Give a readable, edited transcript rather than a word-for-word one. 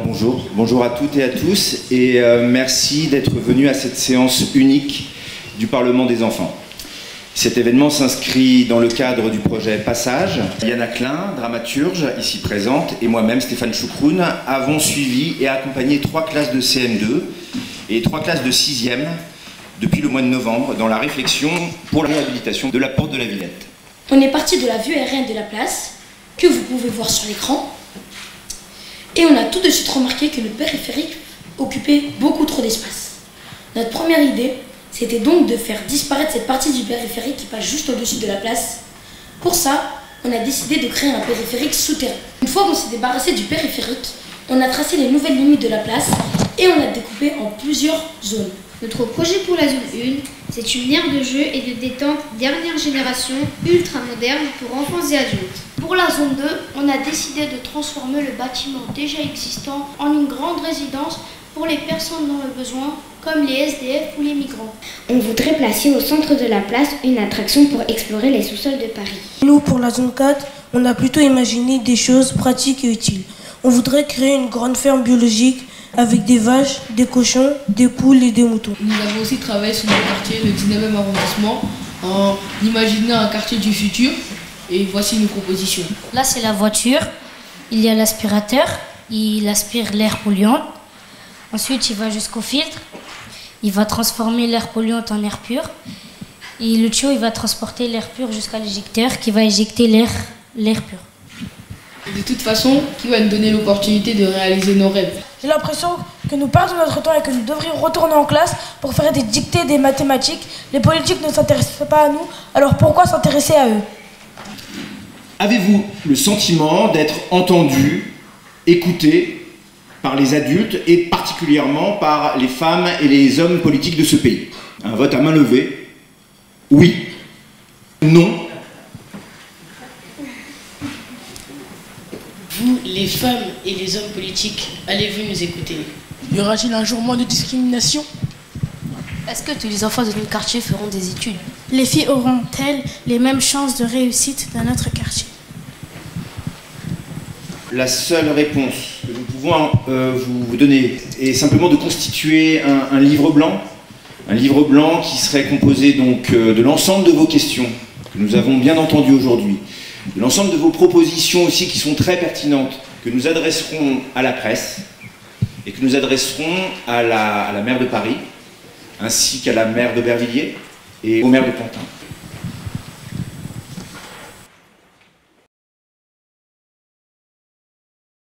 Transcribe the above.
Bonjour à toutes et à tous et merci d'être venus à cette séance unique du Parlement des enfants. Cet événement s'inscrit dans le cadre du projet Passage. Yana Klein, dramaturge, ici présente, et moi-même, Stéphane Choukroun, avons suivi et accompagné 3 classes de CM2 et 3 classes de 6e depuis le mois de novembre dans la réflexion pour la réhabilitation de la porte de la Villette. On est parti de la vue aérienne de la place, que vous pouvez voir sur l'écran, et on a tout de suite remarqué que le périphérique occupait beaucoup trop d'espace. Notre première idée, c'était donc de faire disparaître cette partie du périphérique qui passe juste au-dessus de la place. Pour ça, on a décidé de créer un périphérique souterrain. Une fois qu'on s'est débarrassé du périphérique, on a tracé les nouvelles limites de la place et on a découpé en plusieurs zones. Notre projet pour la zone 1, c'est une aire de jeu et de détente dernière génération, ultra moderne pour enfants et adultes. Pour la zone 2, on a décidé de transformer le bâtiment déjà existant en une grande résidence pour les personnes dans le besoin, comme les SDF ou les migrants. On voudrait placer au centre de la place une attraction pour explorer les sous-sols de Paris. Nous, pour la zone 4, on a plutôt imaginé des choses pratiques et utiles. On voudrait créer une grande ferme biologique avec des vaches, des cochons, des poules et des moutons. Nous avons aussi travaillé sur le quartier, le 19e arrondissement, en imaginant un quartier du futur. Et voici nos propositions. Là, c'est la voiture. Il y a l'aspirateur. Il aspire l'air polluant. Ensuite, il va jusqu'au filtre. Il va transformer l'air polluant en air pur. Et le tuyau, il va transporter l'air pur jusqu'à l'éjecteur qui va éjecter l'air pur. De toute façon, qui va nous donner l'opportunité de réaliser nos rêves? J'ai l'impression que nous perdons notre temps et que nous devrions retourner en classe pour faire des dictées, des mathématiques. Les politiques ne s'intéressent pas à nous, alors pourquoi s'intéresser à eux? Avez-vous le sentiment d'être entendu, écouté par les adultes et particulièrement par les femmes et les hommes politiques de ce pays? Un vote à main levée. Oui. Non. Vous, les femmes et les hommes politiques, allez-vous nous écouter? Y aura-t-il un jour moins de discrimination? Est-ce que tous les enfants de notre quartier feront des études? Les filles auront-elles les mêmes chances de réussite dans notre quartier? La seule réponse que nous pouvons vous donner est simplement de constituer un livre blanc. Un livre blanc qui serait composé donc de l'ensemble de vos questions que nous avons bien entendues aujourd'hui, de l'ensemble de vos propositions aussi qui sont très pertinentes, que nous adresserons à la presse et que nous adresserons à la maire de Paris, ainsi qu'à la maire d'Aubervilliers et au maire de Pantin.